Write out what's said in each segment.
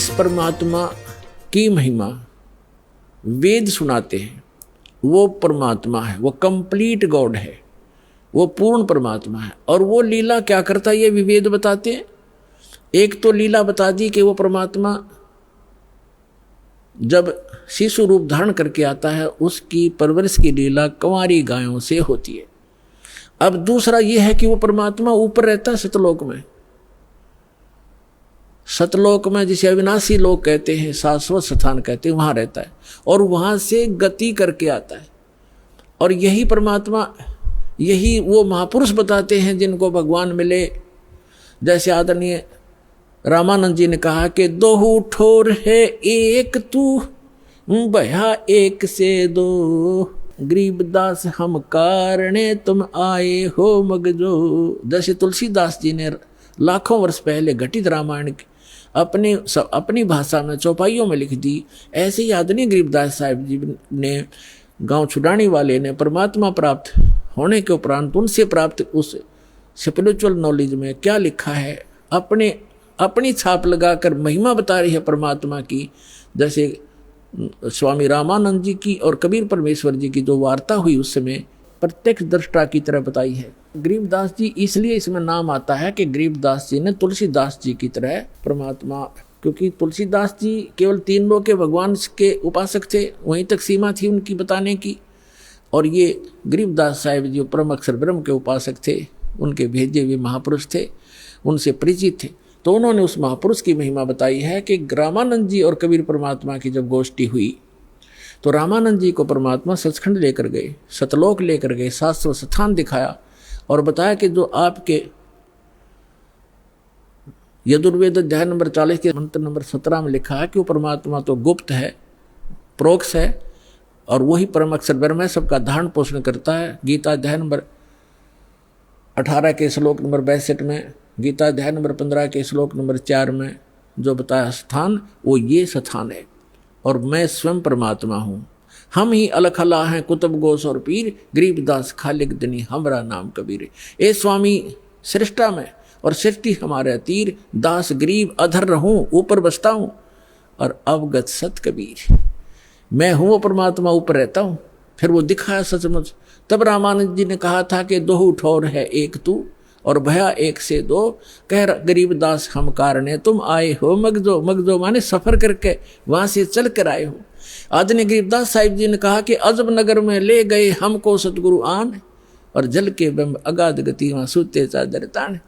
जिस परमात्मा की महिमा वेद सुनाते हैं वो परमात्मा है, वो कंप्लीट गॉड है, वो पूर्ण परमात्मा है। और वो लीला क्या करता है ये भी वेद बताते हैं। एक तो लीला बता दी कि वो परमात्मा जब शिशु रूप धारण करके आता है उसकी परवरिश की लीला कंवारी गायों से होती है। अब दूसरा ये है कि वो परमात्मा ऊपर रहता है सतलोक में। सतलोक में जिसे अविनाशी लोक कहते हैं, शाश्वत स्थान कहते हैं, वहां रहता है और वहां से गति करके आता है। और यही परमात्मा, यही वो महापुरुष बताते हैं जिनको भगवान मिले। जैसे आदरणीय रामानंद जी ने कहा कि दोहू ठोर है एक तू, भया एक से दो, गरीबदास हम कारणे तुम आए हो मगजो। जैसे तुलसीदास जी ने लाखों वर्ष पहले घटित रामायण अपनी भाषा में चौपाइयों में लिख दी, ऐसे ही आदरणीय गरीबदास साहिब जी ने गांव छुड़ानी वाले ने परमात्मा प्राप्त होने के उपरांत उनसे प्राप्त उस स्पिरिचुअल नॉलेज में क्या लिखा है, अपनी छाप लगाकर महिमा बता रही है परमात्मा की। जैसे स्वामी रामानंद जी की और कबीर परमेश्वर जी की जो वार्ता हुई उस समय प्रत्यक्ष दृष्टा की तरह बताई है। गरीबदास जी इसलिए इसमें नाम आता है कि गरीबदास जी ने तुलसीदास जी की तरह परमात्मा, क्योंकि तुलसीदास जी केवल 3 लोक के भगवान के उपासक थे, वहीं तक सीमा थी उनकी बताने की। और ये गरीबदास साहिब जी परम अक्षर ब्रह्म के उपासक थे, उनके भेजे हुए महापुरुष थे, उनसे परिचित थे। तो उन्होंने उस महापुरुष की महिमा बताई है कि रामानंद जी और कबीर परमात्मा की जब गोष्ठी हुई तो रामानंद जी को परमात्मा सचखंड लेकर गए, सतलोक लेकर गए, शाश्वत स्थान दिखाया और बताया कि जो आपके यजुर्वेद अध्याय नंबर 40 के मंत्र नंबर 17 में लिखा है कि वो परमात्मा तो गुप्त है, प्रोक्ष है और वही परम अक्षर ब्रह्म है, सबका धारण पोषण करता है। गीता अध्याय नंबर 18 के श्लोक नंबर 62 में, गीता अध्याय नंबर 15 के श्लोक नंबर 4 में जो बताया स्थान, वो ये स्थान है और मैं स्वयं परमात्मा हूँ। हम ही अलख अल्लाह हैं कुतुब गोस और पीर, गरीबदास खालिक दनी हमरा नाम कबीर। ए स्वामी सृष्टा में और सृष्टि हमारे तीर, दास गरीब अधर रहूं ऊपर बसता हूँ और अवगत सत कबीर। मैं हूँ वो परमात्मा, ऊपर रहता हूँ। फिर वो दिखाया सचमुच। तब रामानंद जी ने कहा था कि दोहू ठोर है एक तू और भया एक से दो, कह गरीबदास हम कारणे तुम आए हो मगजो। मगजो माने सफर करके वहां से चल कर आए हो। आदरणीय गरीबदास साहिब जी ने कहा कि अजब नगर में ले गए हमको सतगुरु आन और जल के बिंब अगाध गति वहां सूते चादर तान।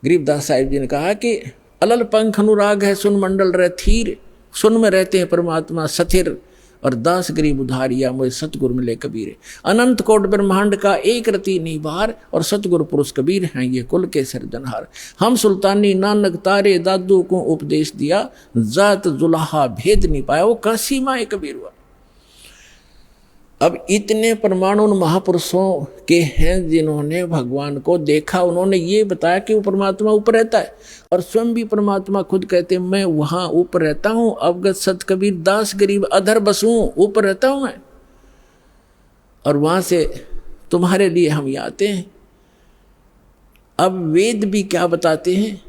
गरीबदास साहिब जी ने कहा कि अलल पंख अनुराग है सुन मंडल रह थीर, सुन में रहते हैं परमात्मा सथिर और दास गरीब उधारिया मुझे सतगुरु मिले कबीर। अनंत कोट ब्रह्मांड का एक रति निभार और सतगुरु पुरुष कबीर हैं ये कुल के सिरजनहार। हम सुल्तानी नानक तारे दादू को उपदेश दिया, जात जुलाहा भेद नहीं पाया, वो काशी माए कबीर हुआ। अब इतने प्रमाण उन महापुरुषों के हैं जिन्होंने भगवान को देखा। उन्होंने ये बताया कि वो परमात्मा ऊपर रहता है और स्वयं भी परमात्मा खुद कहते हैं मैं वहां ऊपर रहता हूं, अवगत सत कबीर दास गरीब अधर बसूं, ऊपर रहता हूं मैं। और वहां से तुम्हारे लिए हम ये आते हैं। अब वेद भी क्या बताते हैं,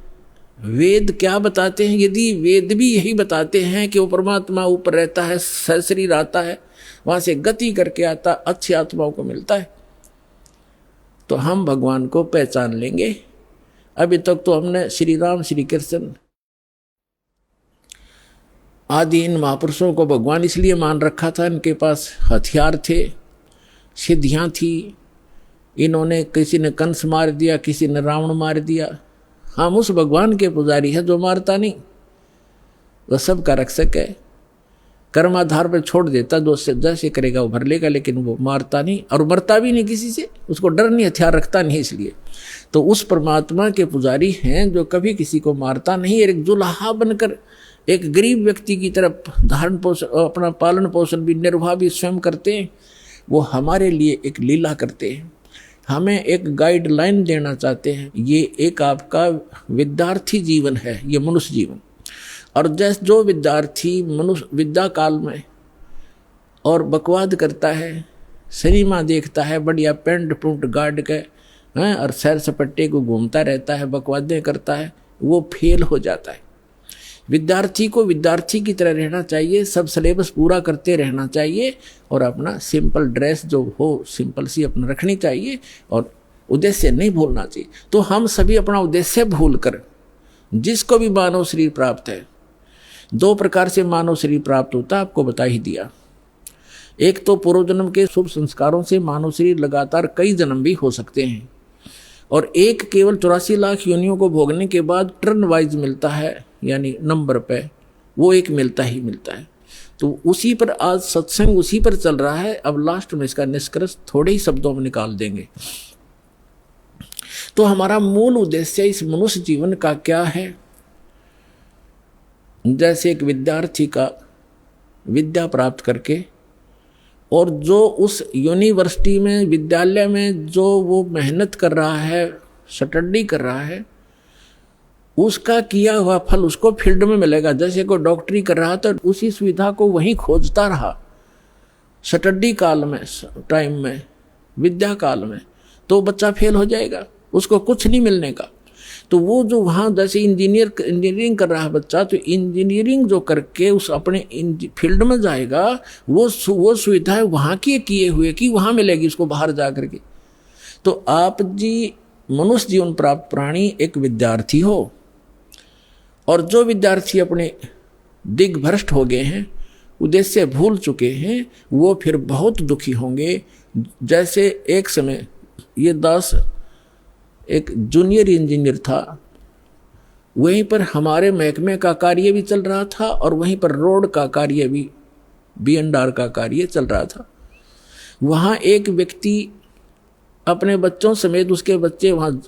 वेद क्या बताते हैं? यदि वेद भी यही बताते हैं कि वो परमात्मा ऊपर रहता है, सशरीर आता है, वहां से गति करके आता, अच्छी आत्माओं को मिलता है, तो हम भगवान को पहचान लेंगे। अभी तक तो हमने श्री राम श्री कृष्ण आदि इन महापुरुषों को भगवान इसलिए मान रखा था, इनके पास हथियार थे, सिद्धियां थी। इन्होंने, किसी ने कंस मार दिया, किसी ने रावण मार दिया। हम उस भगवान के पुजारी है जो मारता नहीं, वह सबका रक्षक है, कर्माधार पर छोड़ देता, जो जैसे करेगा वो भर लेगा, लेकिन वो मारता नहीं और मरता भी नहीं किसी से, उसको डर नहीं, हथियार रखता नहीं। इसलिए तो उस परमात्मा के पुजारी हैं जो कभी किसी को मारता नहीं। एक जुलाहा बनकर एक गरीब व्यक्ति की तरफ धारण पोषण, अपना पालन पोषण भी, निर्वाह भी स्वयं करते हैं। वो हमारे लिए एक लीला करते हैं, हमें एक गाइडलाइन देना चाहते हैं। ये एक आपका विद्यार्थी जीवन है, ये मनुष्य जीवन। और जैसे जो विद्यार्थी मनुष्य विद्या काल में और बकवाद करता है, सिनेमा देखता है, बढ़िया पेंट पुंट गाड़ के और सैर सपट्टे को घूमता रहता है, बकवादें करता है, वो फेल हो जाता है। विद्यार्थी को विद्यार्थी की तरह रहना चाहिए, सब सिलेबस पूरा करते रहना चाहिए और अपना सिंपल ड्रेस जो हो सिंपल सी अपना रखनी चाहिए और उद्देश्य नहीं भूलना चाहिए। तो हम सभी अपना उद्देश्य भूल कर, जिसको भी मानव शरीर प्राप्त है, 2 प्रकार से मानव शरीर प्राप्त होता है, आपको बता ही दिया। एक तो पूर्व जन्म के शुभ संस्कारों से मानव शरीर लगातार कई जन्म भी हो सकते हैं, और एक केवल 84 लाख योनियों को भोगने के बाद टर्न वाइज मिलता है, यानी नंबर पे वो एक मिलता ही मिलता है। तो उसी पर आज सत्संग उसी पर चल रहा है। अब लास्ट में इसका निष्कर्ष थोड़े ही शब्दों में निकाल देंगे। तो हमारा मूल उद्देश्य इस मनुष्य जीवन का क्या है? जैसे एक विद्यार्थी का विद्या प्राप्त करके और जो उस यूनिवर्सिटी में विद्यालय में जो वो मेहनत कर रहा है, स्टडी कर रहा है, उसका किया हुआ फल उसको फील्ड में मिलेगा। जैसे कोई डॉक्टरी कर रहा तो उसी सुविधा को वहीं खोजता रहा स्टडी काल में, टाइम में, विद्या काल में, तो बच्चा फेल हो जाएगा, उसको कुछ नहीं मिलने का। तो वो जो वहाँ जैसे इंजीनियरिंग कर रहा है बच्चा, तो इंजीनियरिंग जो करके उस अपने फील्ड में जाएगा, वो सुविधाएं वहाँ की किए हुए की वहाँ मिलेगी उसको बाहर जा करके। तो आप जी मनुष्य जीवन प्राप्त प्राणी एक विद्यार्थी हो, और जो विद्यार्थी अपने दिग्भ्रष्ट हो गए हैं, उद्देश्य भूल चुके हैं, वो फिर बहुत दुखी होंगे। जैसे एक समय ये दास एक जूनियर इंजीनियर था, वहीं पर हमारे महकमे का कार्य भी चल रहा था और वहीं पर रोड का कार्य भी, B&R का कार्य चल रहा था। वहाँ एक व्यक्ति अपने बच्चों समेत, उसके बच्चे वहाँ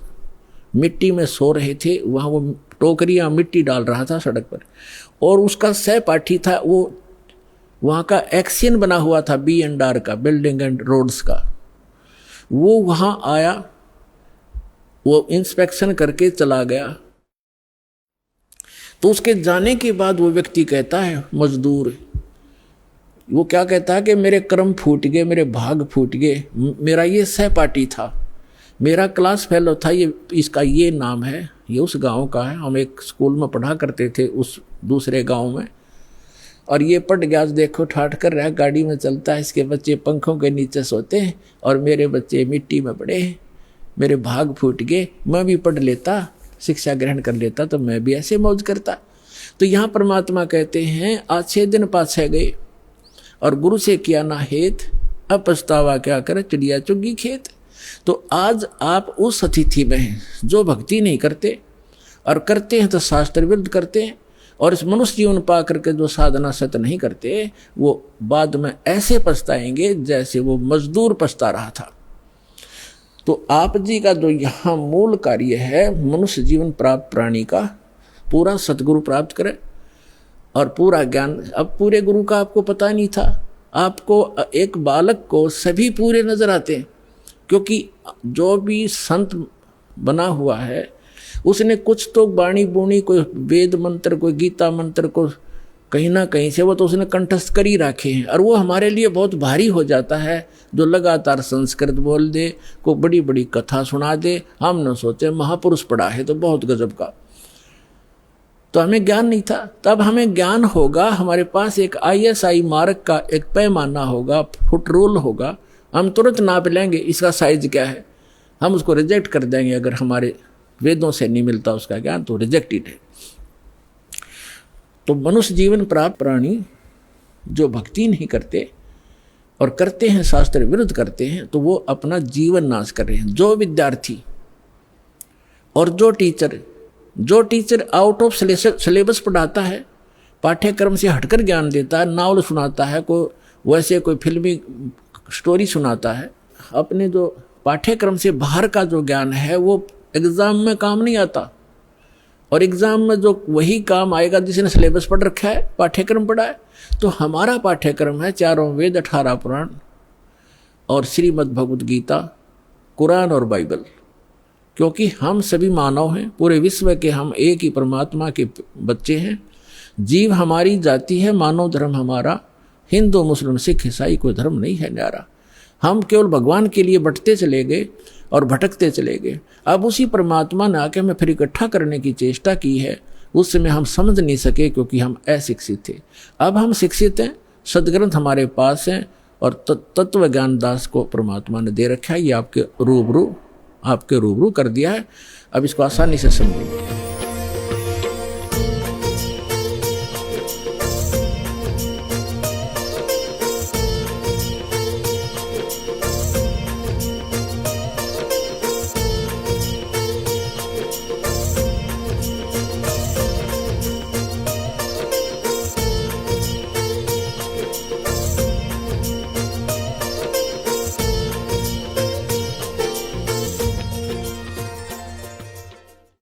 मिट्टी में सो रहे थे, वहाँ वो टोकरियाँ मिट्टी डाल रहा था सड़क पर, और उसका सहपाठी था, वो वहाँ का एक्सियन बना हुआ था B&R का, बिल्डिंग एंड रोड्स का। वो वहाँ आया, वो इंस्पेक्शन करके चला गया। तो उसके जाने के बाद वो व्यक्ति कहता है, मजदूर, वो क्या कहता है कि मेरे कर्म फूट गए, मेरे भाग फूट गए। मेरा ये सहपाठी था, मेरा क्लास फेलो था, ये इसका ये नाम है, ये उस गांव का है, हम एक स्कूल में पढ़ा करते थे उस दूसरे गांव में, और ये पट गया, देखो ठाठ कर रहा है, गाड़ी में चलता है, इसके बच्चे पंखों के नीचे सोते हैं और मेरे बच्चे मिट्टी में पड़े हैं, मेरे भाग फूट गए। मैं भी पढ़ लेता, शिक्षा ग्रहण कर लेता, तो मैं भी ऐसे मौज करता। तो यहाँ परमात्मा कहते हैं, आज 6 दिन पाछे गए और गुरु से किया ना हेत, अब पछतावा क्या करे, चिड़िया चुगी खेत। तो आज आप उस अतिथि में हैं जो भक्ति नहीं करते, और करते हैं तो शास्त्र विरुद्ध करते हैं, और इस मनुष्य जीवन पा करके जो साधना सत नहीं करते, वो बाद में ऐसे पछताएंगे जैसे वो मजदूर पछता रहा था। तो आप जी का जो यहाँ मूल कार्य है, मनुष्य जीवन प्राप्त प्राणी का पूरा सतगुरु प्राप्त करे और पूरा ज्ञान। अब पूरे गुरु का आपको पता नहीं था, आपको एक बालक को सभी पूरे नजर आते हैं, क्योंकि जो भी संत बना हुआ है उसने कुछ तो बाणी बुणी, कोई वेद मंत्र, कोई गीता मंत्र को कहीं ना कहीं से वो तो उसने कंठस्थ कर ही रखे हैं, और वो हमारे लिए बहुत भारी हो जाता है। जो लगातार संस्कृत बोल दे, को बड़ी बड़ी कथा सुना दे, हम न सोचे महापुरुष पढ़ा है तो बहुत गजब का। तो हमें ज्ञान नहीं था, तब हमें ज्ञान होगा, हमारे पास एक ISI मार्क का एक पैमाना होगा, फुट रूल होगा, हम तुरंत नाप लेंगे इसका साइज क्या है, हम उसको रिजेक्ट कर देंगे। अगर हमारे वेदों से नहीं मिलता उसका ज्ञान तो रिजेक्टेड है। तो मनुष्य जीवन प्राप्त प्राणी जो भक्ति नहीं करते और करते हैं शास्त्र विरुद्ध करते हैं, तो वो अपना जीवन नाश कर रहे हैं। जो विद्यार्थी और जो टीचर आउट ऑफ सिलेबस पढ़ाता है, पाठ्यक्रम से हटकर ज्ञान देता है, नावल सुनाता है, वैसे कोई फिल्मी स्टोरी सुनाता है, अपने जो पाठ्यक्रम से बाहर का जो ज्ञान है वो एग्जाम में काम नहीं आता, और एग्जाम में जो वही काम आएगा जिसने सिलेबस पढ़ रखा है, पाठ्यक्रम पढ़ा है। तो हमारा पाठ्यक्रम है 4 वेद, 18 पुराण और श्रीमद् भगवद गीता, कुरान और बाइबल, क्योंकि हम सभी मानव हैं, पूरे विश्व के हम एक ही परमात्मा के बच्चे हैं। जीव हमारी जाति है, मानव धर्म हमारा, हिंदू मुस्लिम सिख ईसाई कोई धर्म नहीं है न्यारा। हम केवल भगवान के लिए बंटते चले गए और भटकते चले गए। अब उसी परमात्मा ने आके हमें फिर इकट्ठा करने की चेष्टा की है, उस समय हम समझ नहीं सके क्योंकि हम अशिक्षित थे। अब हम शिक्षित हैं, सदग्रंथ हमारे पास हैं और तत्व ज्ञान दास को परमात्मा ने दे रखा है। ये आपके रूबरू कर दिया है। अब इसको आसानी से समझेंगे।